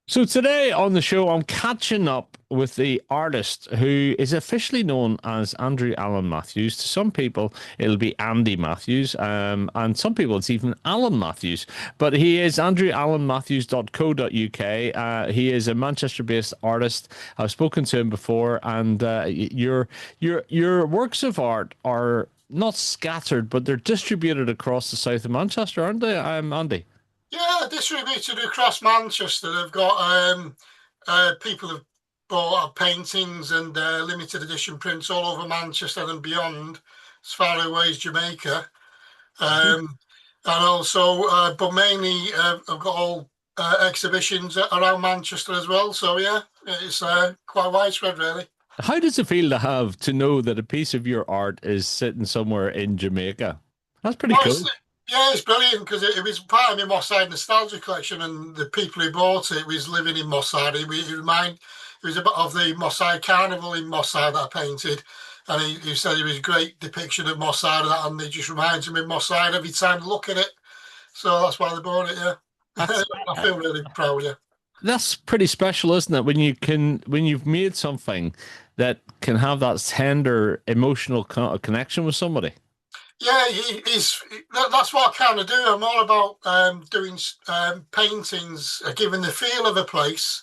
So today on the show, I'm catching up with the artist who is officially known as Andrew Allen Matthews. To some people, it'll be Andy Matthews, and some people it's even Alan Matthews. But he is andrewallenmatthews.co.uk. He is a Manchester-based artist. I've spoken to him before, and your works of art are not scattered, but they're distributed across the south of Manchester, aren't they? Andy. Yeah, distributed across Manchester. They've got people have bought paintings and limited edition prints all over Manchester and beyond, as far away as Jamaica. Um, and also, but mainly, I've got all exhibitions around Manchester as well. So yeah, it's quite widespread, really. How does it feel to have to know that a piece of your art is sitting somewhere in Jamaica? That's pretty Well, cool. yeah, it's brilliant because it was part of my Moss Side nostalgia collection, and the people who bought it was living in Moss Side. It was a bit of the Moss Side Carnival in Moss Side that I painted, and he said it was a great depiction of Moss Side of that, and it just reminds him of Moss Side every time I look at it. So that's why they bought it. Yeah, That's I feel really proud. Yeah. that's pretty special, isn't it? When you've made something that can have that tender emotional connection with somebody. Yeah, that's what I kind of do. I'm all about doing paintings, giving the feel of a place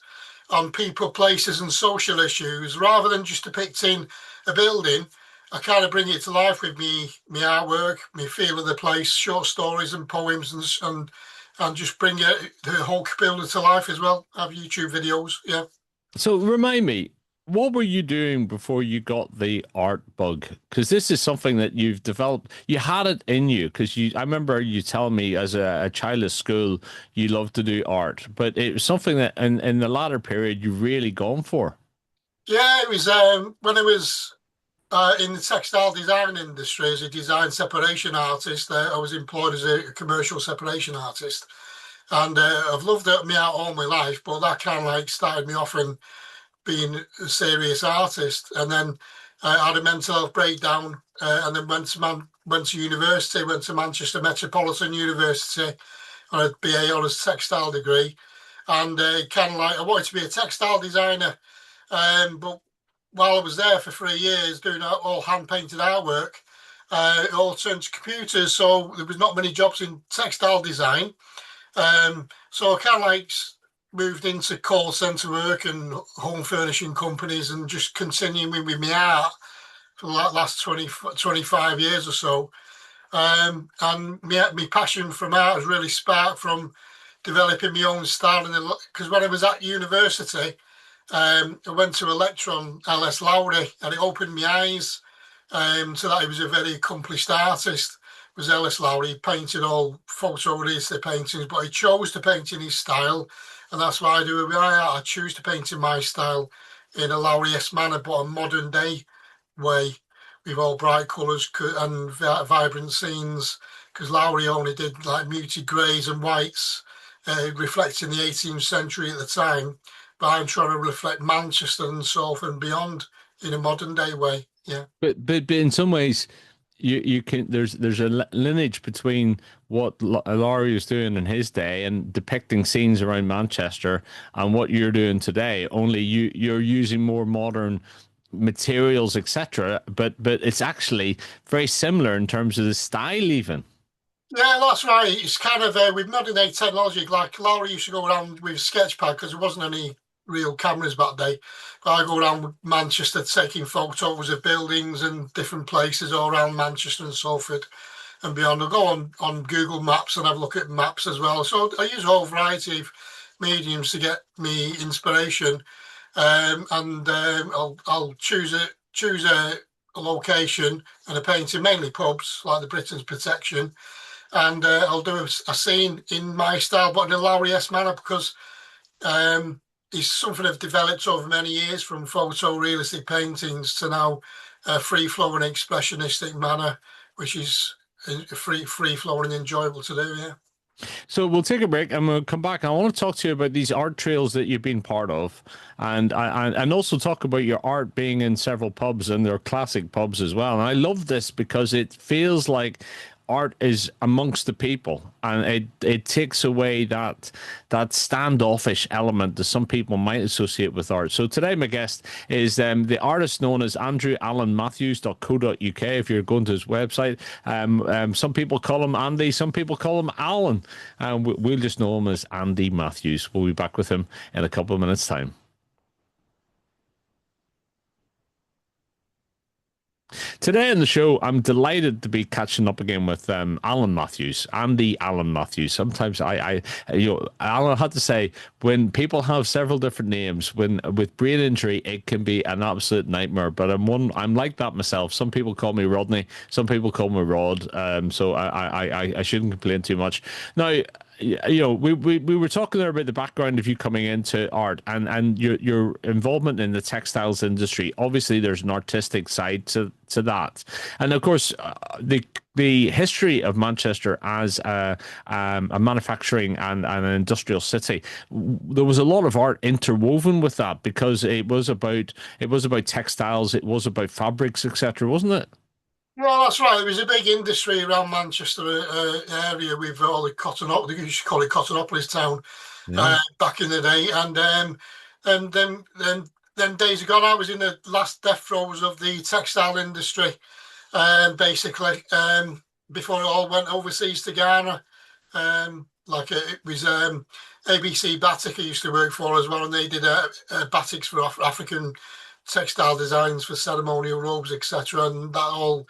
on people, places, and social issues, rather than just depicting a building. I kind of bring it to life with me artwork, me feel of the place, short stories and poems, and just bring the whole building to life as well. Have YouTube videos, yeah. So remind me, what were you doing before you got the art bug? Because this is something that you've developed. You had it in you because I remember you telling me as a child at school you loved to do art, but it was something that in the latter period you really gone for. Yeah, it was when I was in the textile design industry as a design separation artist. I was employed as a commercial separation artist, and I've loved it me out all my life. But that kind of like started me off in being a serious artist, and then I had a mental health breakdown, and then went to university, went to Manchester Metropolitan University on a BA honours textile degree, and kind of like I wanted to be a textile designer, but while I was there for 3 years doing all hand painted artwork, it all turned to computers. So there was not many jobs in textile design. So I kind of like moved into call centre work and home furnishing companies and just continuing with my art for the last 25 years or so. And my passion from art has really sparked from developing my own style. Because when I was at university, I went to a lecture on LS Lowry, and it opened my eyes to that he was a very accomplished artist. Was Ellis Lowry. He painted all photorealistic paintings, but he chose to paint in his style, and that's why I do it with my art. I choose to paint in my style in a Lowry-esque manner, but a modern day way, with all bright colours and vibrant scenes. Because Lowry only did like muted greys and whites, reflecting the 18th century at the time, but I'm trying to reflect Manchester and South and beyond in a modern day way. Yeah. But in some ways, you can there's a lineage between what Laurie was doing in his day and depicting scenes around Manchester and what you're doing today. Only you're using more modern materials, etc. But it's actually very similar in terms of the style, even. Yeah, that's right. It's kind of with modern day technology, like Lowry used to go around with a sketch pad because there wasn't any real cameras back then. But I go around Manchester taking photos of buildings and different places all around Manchester and Salford and beyond. I go on Google Maps and have a look at maps as well. So I use a whole variety of mediums to get me inspiration. I'll choose a location and a painting, mainly pubs like the Britain's Protection, and I'll do a scene in my style, but in a Lowry-esque manner because it's something I've developed over many years from photorealistic paintings to now a free-flowing expressionistic manner, which is free flowing and enjoyable to do. Yeah. So we'll take a break and we'll come back. I want to talk to you about these art trails that you've been part of, and also talk about your art being in several pubs and they're classic pubs as well. And I love this because it feels like art is amongst the people, and it takes away that standoffish element that some people might associate with art. So today my guest is the artist known as andrewalanmatthews.co.uk. If you're going to his website, some people call him Andy, some people call him Alan, and we'll just know him as Andy Matthews. We'll be back with him in a couple of minutes' time. Today on the show, I'm delighted to be catching up again with Alan Matthews, Andy Alan Matthews. Sometimes Alan, I had to say, when people have several different names, when with brain injury, it can be an absolute nightmare. But I'm like that myself. Some people call me Rodney, some people call me Rod. So I shouldn't complain too much. Now, we were talking there about the background of you coming into art and your involvement in the textiles industry. Obviously, there's an artistic side to that, and of course, the history of Manchester as a manufacturing and an industrial city. There was a lot of art interwoven with that because it was about textiles, it was about fabrics, etc., wasn't it? Well, that's right. There was a big industry around Manchester area with all the cotton. They used to call it Cottonopolis town Yeah. back in the day, and then days ago, I was in the last death throes of the textile industry, basically, before it all went overseas to Ghana. It was ABC Batik I used to work for as well, and they did batiks for African textile designs for ceremonial robes, etc. And that all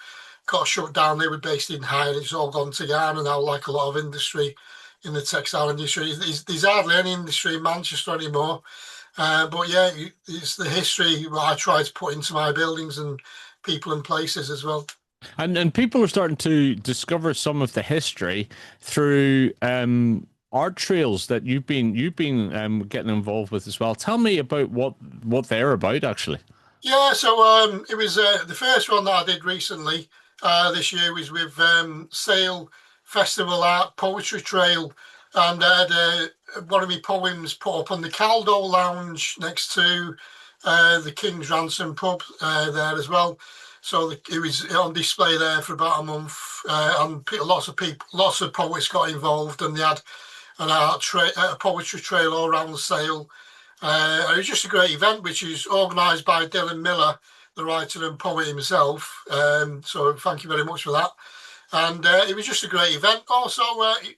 got shut down. They were based in Hyde. It's all gone to Ghana now, like a lot of industry in the textile industry. There's hardly any industry in Manchester anymore. But yeah, it's the history I try to put into my buildings and people and places as well. And people are starting to discover some of the history through art trails that you've been getting involved with as well. Tell me about what they're about, actually. Yeah, so it was the first one that I did recently this year was with Sale Festival Art Poetry Trail, and I had one of my poems put up on the Caldo Lounge next to the King's Ransom pub there as well. So it was on display there for about a month, and lots of people, lots of poets got involved, and they had a poetry trail all around the Sale. It was just a great event, which is organised by Dylan Miller, the writer and poet himself. So thank you very much for that. And it was just a great event. Also,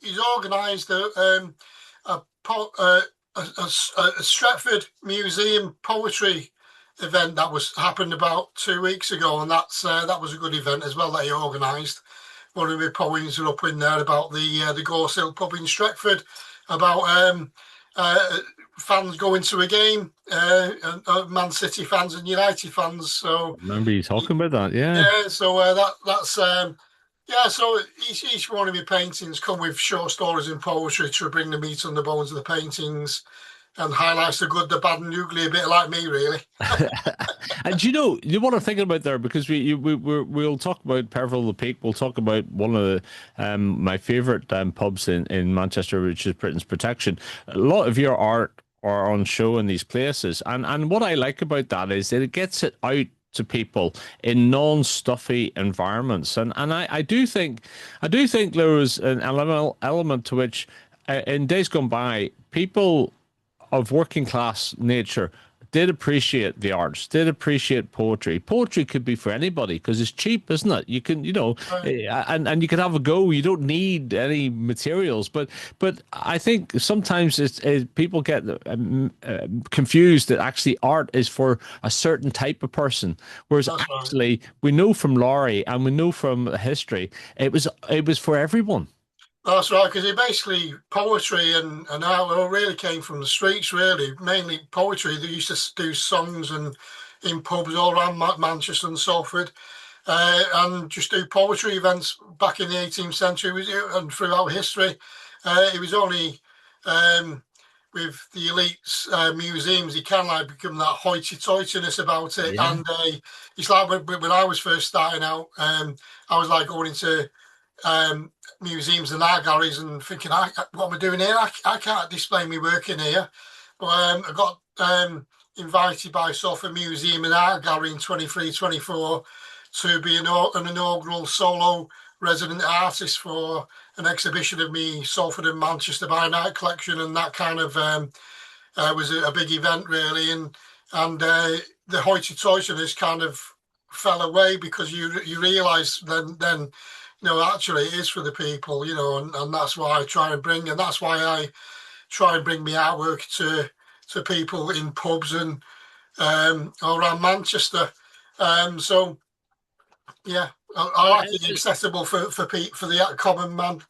he's organised a Stretford Museum poetry event that happened about 2 weeks ago, and that was a good event as well that he organised. One of my poems are up in there about the Gorse Hill pub in Stretford, about fans going to a game, Man City fans and United fans. So Remember you talking about that, yeah. yeah, so that's yeah. So each one of my paintings come with short stories and poetry to bring the meat on the bones of the paintings and highlights the good, the bad, and the ugly. A bit like me, really. And you know what I'm thinking about there, because we'll talk about Percival the Peak. We'll talk about one of my favorite pubs in Manchester, which is Britain's Protection. A lot of your art are on show in these places, and what I like about that is that it gets it out to people in non-stuffy environments, and I do think there was an element to which in days gone by, people of working class nature did appreciate the arts, did appreciate poetry. Poetry could be for anybody because it's cheap, isn't it? You can, and you can have a go. You don't need any materials. But I think sometimes people get confused that actually art is for a certain type of person, whereas That's right. actually we know from Lowry and we know from history it was for everyone. That's right, because it basically poetry and art all really came from the streets, really, mainly poetry. They used to do songs and in pubs all around Manchester and Salford, and just do poetry events back in the 18th century and throughout history. It was only with the elites museums, you can like become that hoity-toityness about it. Yeah. And it's like when I was first starting out, I was like going into museums and art galleries and thinking, what am I doing here? I can't display my work in here. But I got invited by Salford Museum and Art Gallery in 23, 24 to be an inaugural solo resident artist for an exhibition of me Salford and Manchester by Night collection, and that kind of was a big event really, and the hoity-toityness kind of fell away because you realise then actually it is for the people, and that's why I try and bring, and that's why I try and bring my artwork to people in pubs and around Manchester. So yeah, I like it accessible for the common man.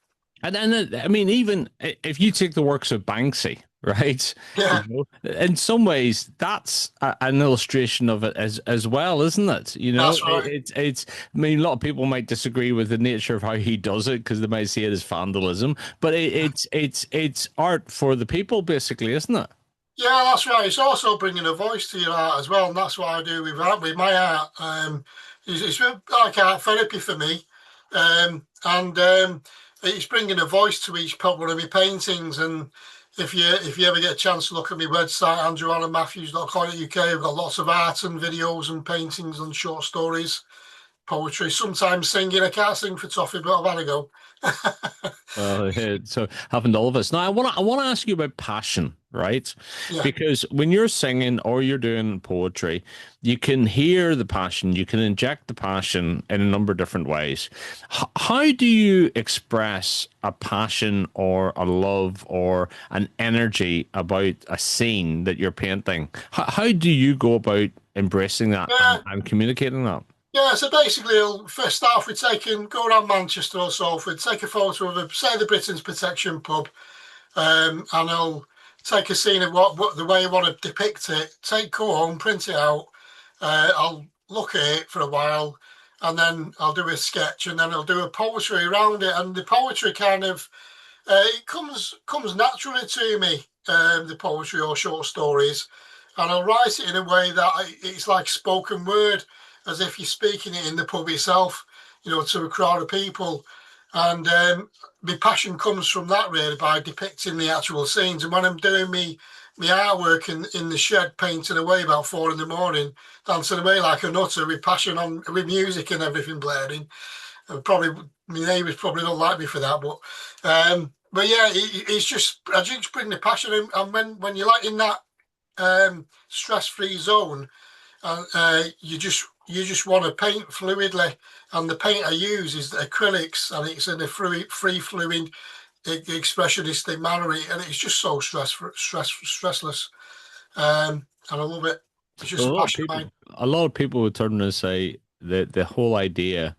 And I mean, even if you take the works of Banksy, right? Yeah, In some ways, that's an illustration of it as well, isn't it? that's right. It's. I mean, a lot of people might disagree with the nature of how he does it because they might see it as vandalism, but it's art for the people, basically, isn't it? Yeah, that's right. It's also bringing a voice to your art as well, and that's what I do with my art. It's like art therapy for me, and it's bringing a voice to each one of my paintings. And if you ever get a chance to look at my website, andrewalanmatthews.co.uk, I've got lots of art and videos and paintings and short stories, poetry, sometimes singing. I can't sing for Toffee, but I've had a go. Well, so happened to all of us. Now, I want to ask you about passion, right? Yeah. Because when you're singing or you're doing poetry, you can hear the passion, you can inject the passion in a number of different ways. How do you express a passion or a love or an energy about a scene that you're painting? How do you go about embracing that Yeah. and communicating that? Yeah, so basically, I'll first start off with go around Manchester or Salford, take a photo of, say, the Britain's Protection pub, and I'll take a scene of what the way I want to depict it, go home, print it out, I'll look at it for a while, and then I'll do a sketch, and then I'll do a poetry around it, and the poetry kind of, it comes naturally to me, the poetry or short stories, and I'll write it in a way that it's like spoken word, as if you're speaking it in the pub itself, to a crowd of people. And my passion comes from that really, by depicting the actual scenes. And when I'm doing my artwork in the shed, painting away about 4 a.m, dancing away like a nutter with passion on, with music and everything blaring. And probably my neighbours probably don't like me for that, but yeah, it's just, I just bring the passion in. And when you're like in that stress-free zone, you just want to paint fluidly, and the paint I use is acrylics, and it's in a free flowing expressionistic manner, and it's just so stressless, and I love it. It's A just a lot of passion of people, mine. a lot of people would turn and say that the whole idea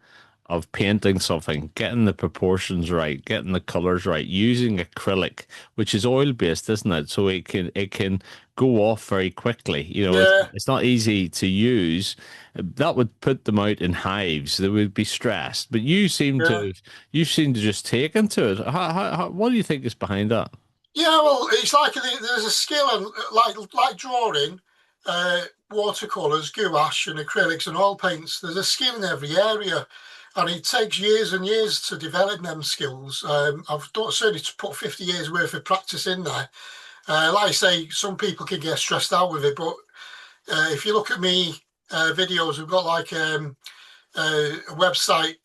of painting something, getting the proportions right, getting the colors right, using acrylic, which is oil based, isn't it? So it can go off very quickly. Yeah, It's not easy to use. That would put them out in hives. They would be stressed. But yeah. you seem to just take into it. What do you think is behind that? Yeah, well, it's like there's a skill, and like drawing, watercolors, gouache, and acrylics and oil paints. There's a skill in every area, and it takes years and years to develop them skills. Certainly to put 50 years worth of practice in there. Like I say, some people can get stressed out with it, but if you look at me videos, we've got like a website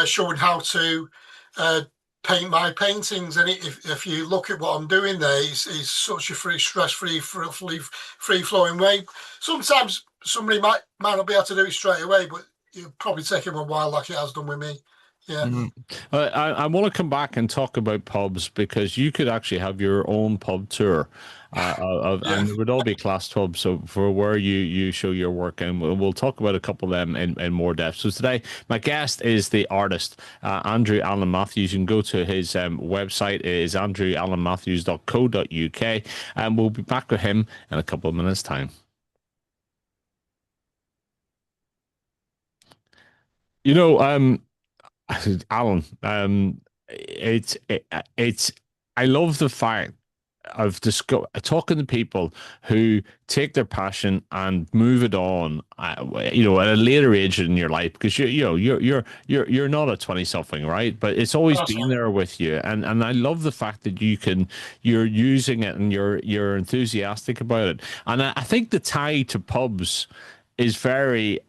showing how to uh, paint my paintings, and if you look at what I'm doing there, it's such a stress-free, free-flowing way. Sometimes somebody might not be able to do it straight away, but it'll probably take them a while, like it has done with me. Yeah, Mhm. I want to come back and talk about pubs because you could actually have your own pub tour, yeah. and it would all be class pubs. So for where you show your work, and we'll talk about a couple of them in more depth. So today, my guest is the artist Andrew Allen Matthews. You can go to his website. It is andrewalanmatthews.co.uk, and we'll be back with him in a couple of minutes' time. You know, Alan, it's I love the fact of talking to people who take their passion and move it on, at a later age in your life because you're not a 20 something, right? But it's always That's been right. there with you, and I love the fact that you're using it and you're enthusiastic about it, and I think the tie to pubs is very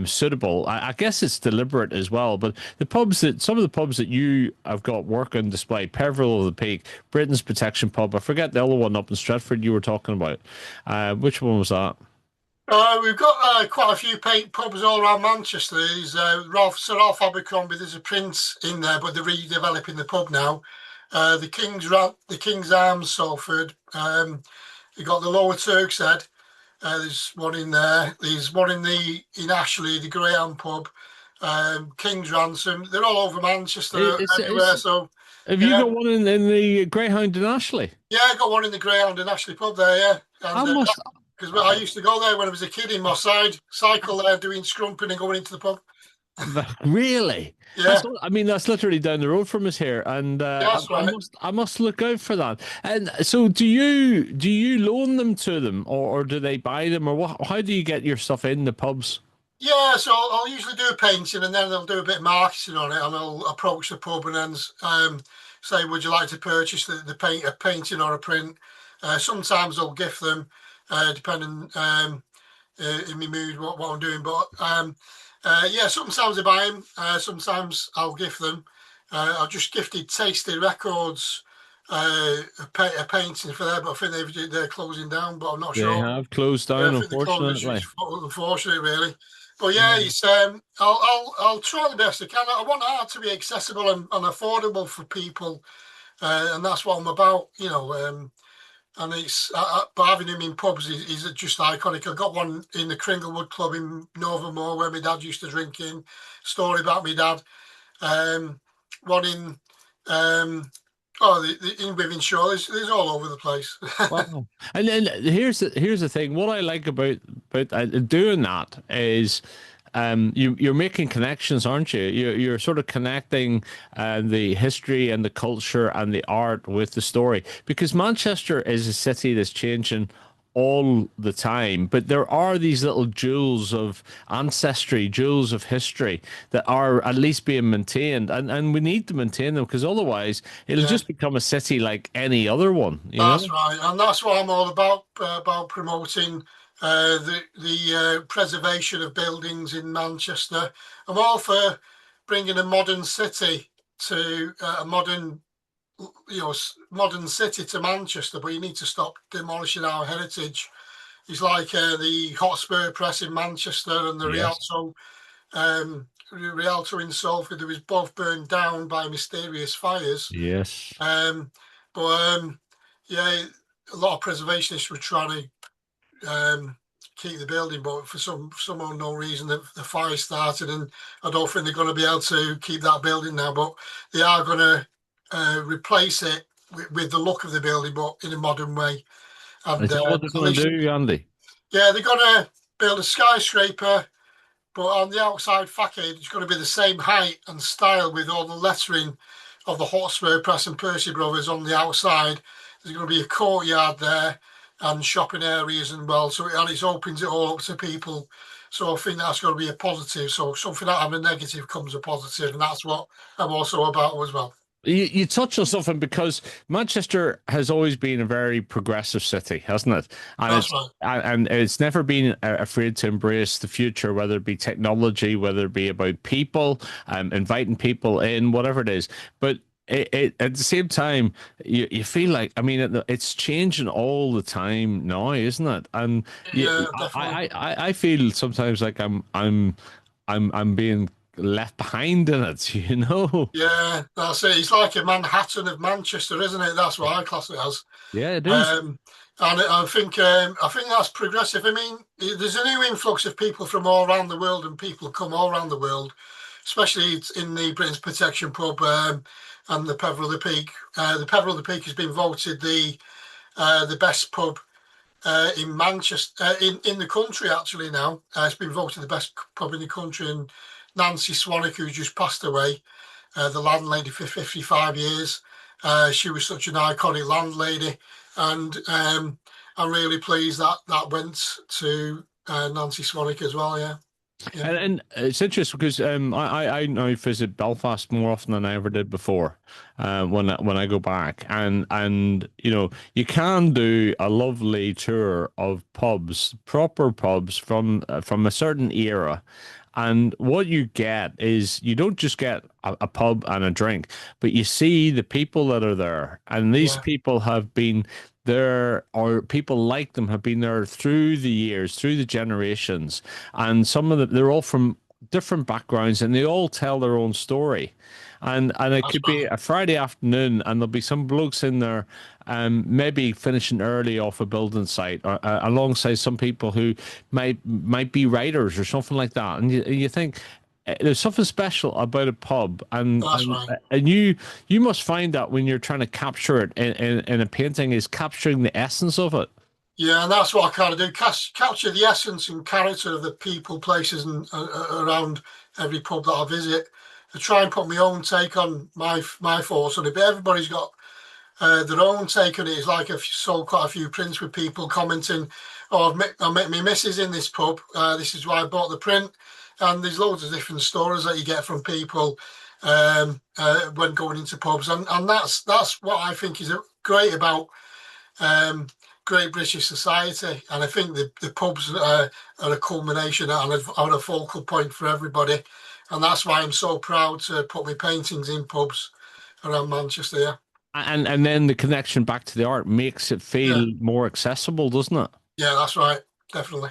suitable. I guess it's deliberate as well. But the pubs that some of the pubs that you have got work on display, Peveril of the Peak, Britain's Protection Pub. I forget the other one up in Stratford you were talking about. Which one was that? We've got quite a few paint pubs all around Manchester. There's Sir Ralph Abercrombie. There's a Prince in there, but they're redeveloping the pub now. The King's Arms, Salford. You've got the Lower Turk's Head. There's one in there. There's one in Ashley, the Greyhound pub. King's Ransom. They're all over Manchester, everywhere. So Have you yeah, got one in the Greyhound in Ashley? yeah, I got one in the Greyhound and Ashley pub there. Yeah, I and must. because I used to go there when I was a kid in my cycle there doing scrumping and going into the pub. Really? Yeah, I mean, that's literally down the road from us here, and yeah, that's right. I must look out for that. And so, do you loan them to them, or do they buy them, or what? How do you get your stuff in the pubs? Yeah, so I'll usually do a painting and then they'll do a bit of marketing on it and I'll approach the pub and then say, would you like to purchase a painting or a print? Sometimes I'll gift them, depending in my mood what I'm doing. But yeah, sometimes I buy them, sometimes I'll gift them. I've just gifted Tasty Records a painting for them, but I think they're closing down, but I'm not They sure. have closed Yeah, I down, think the closure is unfortunately. unfortunate, really. But yeah, Yeah. it's I'll try the best I can. I want art to be accessible and affordable for people, and that's what I'm about, you know. And it's but having him in pubs is just iconic. I got one in the Cringlewood Club in Novermore where my dad used to drink in. Story about my dad. One in in Wivenshaw. There's all over the place. Wow. And then here's the thing. What I like about doing that is you're making connections, aren't you? You're sort of connecting the history and the culture and the art with the story because Manchester is a city that's changing all the time, but there are these little jewels of ancestry, jewels of history that are at least being maintained, and we need to maintain them because otherwise it'll Yeah. just become a city like any other one, you That's know? right, and that's what I'm all about promoting the preservation of buildings in Manchester. I'm all for bringing a modern city to a modern city to Manchester, but you need to stop demolishing our heritage. It's like the Hotspur Press in Manchester and the Yes. Rialto in Salford. They was both burned down by mysterious fires. Yes. Um, but yeah, a lot of preservationists were trying to keep the building, but for some unknown reason, the fire started, and I don't think they're going to be able to keep that building now. But they are going to replace it with the look of the building, but in a modern way. And Is that what they're at going to least, do, Andy? yeah, they're going to build a skyscraper, but on the outside facade, it's going to be the same height and style with all the lettering of the Hotspur Press and Percy Brothers on the outside. There's going to be a courtyard there and shopping areas and well, so it opens it all up to people. So I think that's going to be a positive. So something out of a negative comes a positive, and that's what I'm also about as well. You touch on something because Manchester has always been a very progressive city, hasn't it? And That's it's right. and it's never been afraid to embrace the future, whether it be technology, whether it be about people, inviting people in, whatever it is. But at the same time, you feel like I mean it's changing all the time now, isn't it? And Yeah, definitely. I feel sometimes like I'm being left behind in it, you know? Yeah, that's it. It's like a Manhattan of Manchester, isn't it? That's what I class it as. Yeah, it is. Um, and I think that's progressive. I mean, there's a new influx of people from all around the world, and people come all around the world, especially in the Britain's Protection Pub and the Peveril of the Peak. The Peveril of the Peak has been voted the best pub in Manchester in the country actually now. It's been voted the best pub in the country, and Nancy Swanwick, who's just passed away, the landlady for 55 years. She was such an iconic landlady, and I'm really pleased that that went to Nancy Swanwick as well. Yeah, Yeah, And it's interesting because I now visit Belfast more often than I ever did before, when I go back, and you know you can do a lovely tour of pubs, proper pubs from a certain era, and what you get is you don't just get a pub and a drink, but you see the people that are there, and these yeah, people have been there, or people like them have been there through the years, through the generations, and some of them they're all from different backgrounds, and they all tell their own story. And it that's could be right. a Friday afternoon, and there'll be some blokes in there, maybe finishing early off a building site, or, alongside some people who might be writers or something like that. And you think there's something special about a pub, That's right. and you must find that when you're trying to capture it in a painting, is capturing the essence of it. Yeah, and that's what I kind of do. Capture the essence and character of the people, places, and around every pub that I visit. I try and put my own take on my thoughts on it. But everybody's got their own take on it. It's like I've sold quite a few prints with people commenting, "Oh, I met my missus in this pub. This is why I bought the print." And there's loads of different stories that you get from people when going into pubs, and that's what I think is great about um, Great British society. And I think the pubs are a culmination and a focal point for everybody. And that's why I'm so proud to put my paintings in pubs around Manchester. Yeah, And then the connection back to the art makes it yeah, feel more accessible, doesn't it? yeah, that's right. Definitely.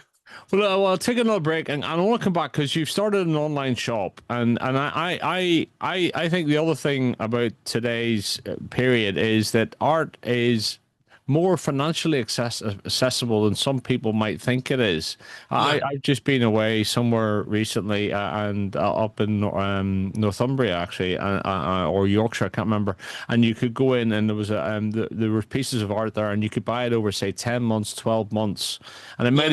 Well, I'll take another break, and I want to come back because you've started an online shop, and I think the other thing about today's period is that art is more financially accessible than some people might think it is. Yeah, I've just been away somewhere recently, and up in Northumbria actually, or Yorkshire, I can't remember. And you could go in, and there were pieces of art there, and you could buy it over say 10 months, 12 months, and yeah,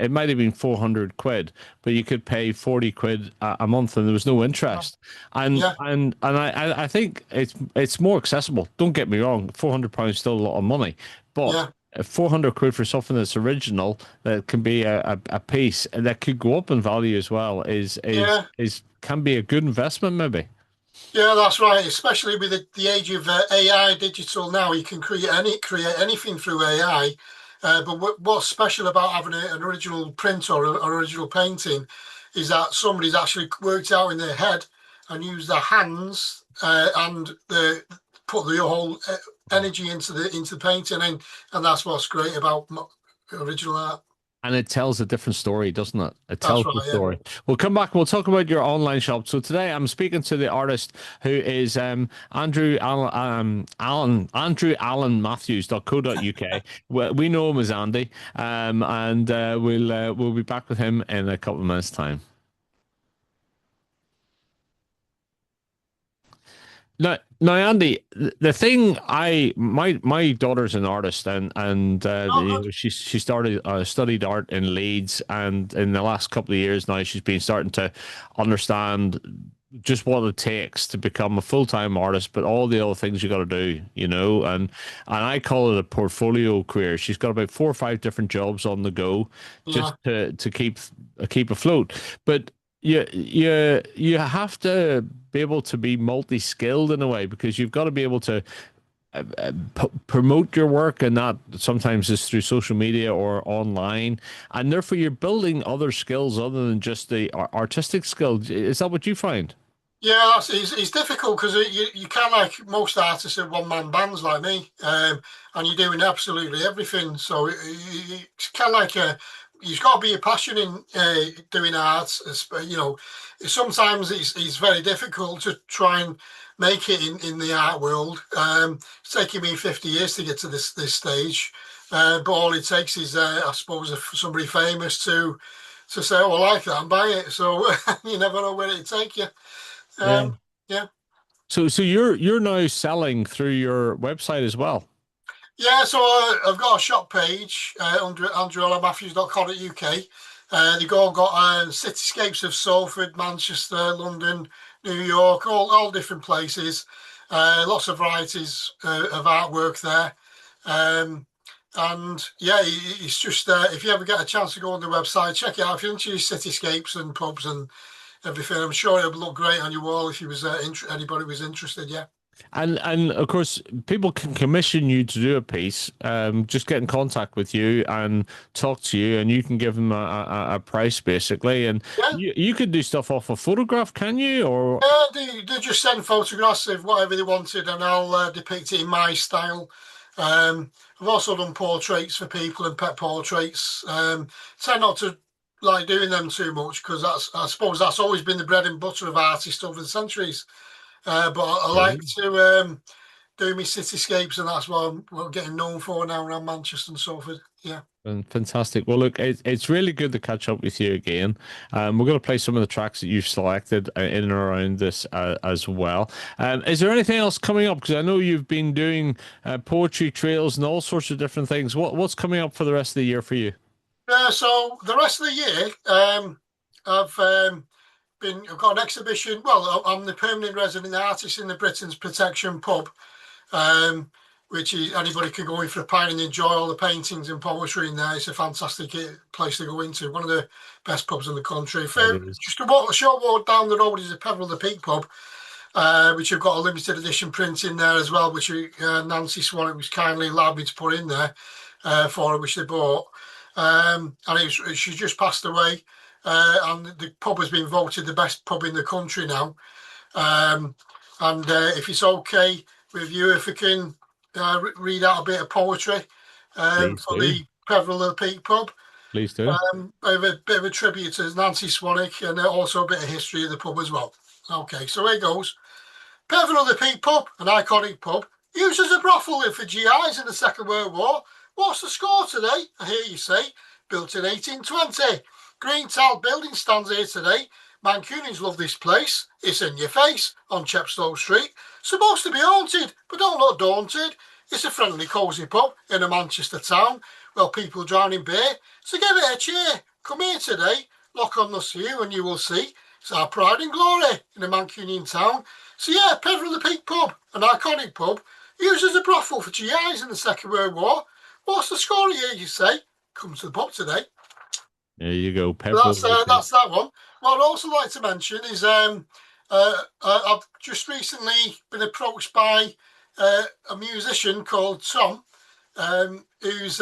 it might have been 400 quid, but you could pay 40 quid a month, and there was no interest. yeah, I think it's more accessible. Don't get me wrong, £400 is still a lot of money, but yeah, 400 quid for something that's original, that can be a piece that could go up in value as well, yeah. can be a good investment maybe. Yeah, that's right. Especially with the age of AI, digital now, you can create anything through AI. But what's special about having an original print or an original painting is that somebody's actually worked out in their head and used their hands and put the whole energy into the painting, and that's what's great about original art. And it tells a different story, doesn't it? It That's tells the right. Yeah. story. We'll come back and we'll talk about your online shop. So today I'm speaking to the artist who is Andrew Allen Matthews.co.uk. We know him as Andy. And we'll be back with him in a couple of minutes' time. Now, Andy, the thing my daughter's an artist, and Oh, good. she started studied art in Leeds, and in the last couple of years now she's been starting to understand just what it takes to become a full-time artist, but all the other things you got to do, and I call it a portfolio career. She's got about 4 or 5 different jobs on the go just Yeah. to keep afloat, but you have to be able to be multi-skilled in a way, because you've got to be able to promote your work, and that sometimes is through social media or online, and therefore you're building other skills other than just the artistic skills. Is that what you find? Yeah, it's difficult because you can, like most artists, are one man bands like me, and you're doing absolutely everything. So it's kind of like you've got to be a passion in doing art. Sometimes it's very difficult to try and make it in the art world. It's taken me 50 years to get to this stage, but all it takes is, I suppose, if somebody famous to say, "Oh, I like that," and buy it. So you never know where it take you. Yeah. Yeah. So you're now selling through your website as well. Yeah, so I've got a shop page under andrewmatthews.co.uk. They've all got cityscapes of Salford, Manchester, London, New York, all different places. Lots of varieties of artwork there. Um, And yeah, it's just if you ever get a chance to go on the website, check it out. If you're into your cityscapes and pubs and everything, I'm sure it'll look great on your wall if you was anybody was interested. Yeah. And of course, people can commission you to do a piece. Just get in contact with you and talk to you, and you can give them a price basically. And Yeah. you could do stuff off a photograph, can you? Or They just send photographs of whatever they wanted, and I'll depict it in my style. I've also done portraits for people and pet portraits. Tend not to like doing them too much because I suppose that's always been the bread and butter of artists over the centuries. But I like to do my cityscapes, and that's what I'm getting known for now around Manchester and Salford. Yeah. Fantastic. Well, look, it's really good to catch up with you again. We're going to play some of the tracks that you've selected in and around this as well. Is there anything else coming up? Because I know you've been doing poetry trails and all sorts of different things. What's coming up for the rest of the year for you? So the rest of the year, I've got an exhibition. Well, I'm the permanent resident artist in the Britain's Protection pub, which is anybody can go in for a pint and enjoy all the paintings and poetry in there. It's a fantastic place to go into. One of the best pubs in the country. Just a short walk down the road is the Peveril the Peak pub, which have got a limited edition print in there as well, which Nancy Swan was kindly allowed me to put in there for her, which they bought. And she just passed away. And the pub has been voted the best pub in the country now. And if it's okay with you, if we can read out a bit of poetry for the Peveril of the Peak pub. Please do. A bit of a tribute to Nancy Swanwick and also a bit of history of the pub as well. Okay, so here goes. Peveril of the Peak pub, an iconic pub, used as a brothel for GIs in the Second World War. What's the score today? I hear you say. Built in 1820. Green tiled building stands here today. Mancunians love this place. It's in your face on Chepstow Street. Supposed to be haunted, but don't look daunted. It's a friendly, cosy pub in a Manchester town. Well, people drowning beer. So give it a cheer. Come here today. Lock on the view and you will see. It's our pride and glory in a Mancunian town. So yeah, Peveril the Peak pub, an iconic pub, used as a brothel for GIs in the Second World War. What's the score here, you say? Come to the pub today. There you go. That's that one. What I'd also like to mention is I've just recently been approached by a musician called Tom, who's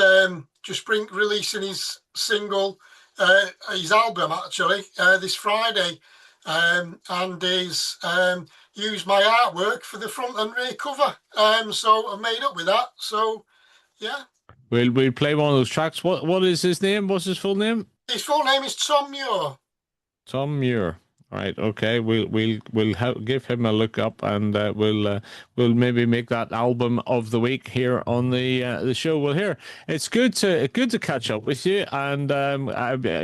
just releasing his single, his album actually, this Friday, and he's used my artwork for the front and rear cover. So I made up with that. So yeah. We'll play one of those tracks. What is his name? What's his full name? His full name is Tom Muir. Tom Muir. Right. Okay. We'll give him a look up, and we'll maybe make that album of the week here on the show. Well, here it's good to catch up with you, and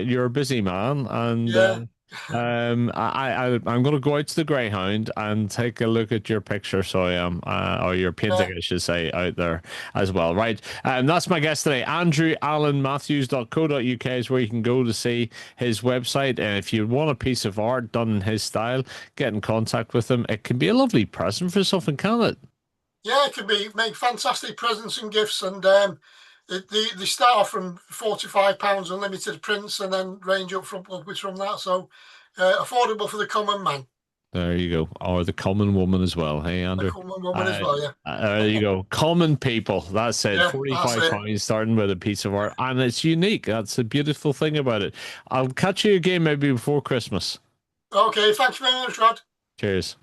you're a busy man, and yeah. I'm going to go out to the Greyhound and take a look at your picture. So I am, or your painting, I should say, out there as well. Right. And that's my guest today. AndrewAllenMatthews.co.uk is where you can go to see his website. And if you want a piece of art done in his style, get in contact with him. It can be a lovely present for something, can it? Yeah, it can make fantastic presents and gifts, and they start off from £45 unlimited prints, and then range upwards from that. So affordable for the common man. There you go. Or the common woman as well. Hey, Andrew. The common woman as well, yeah. There you go. Common people. That's it. Yeah, £45 starting with a piece of art. And it's unique. That's a beautiful thing about it. I'll catch you again maybe before Christmas. Okay, thanks very much, Rod. Cheers.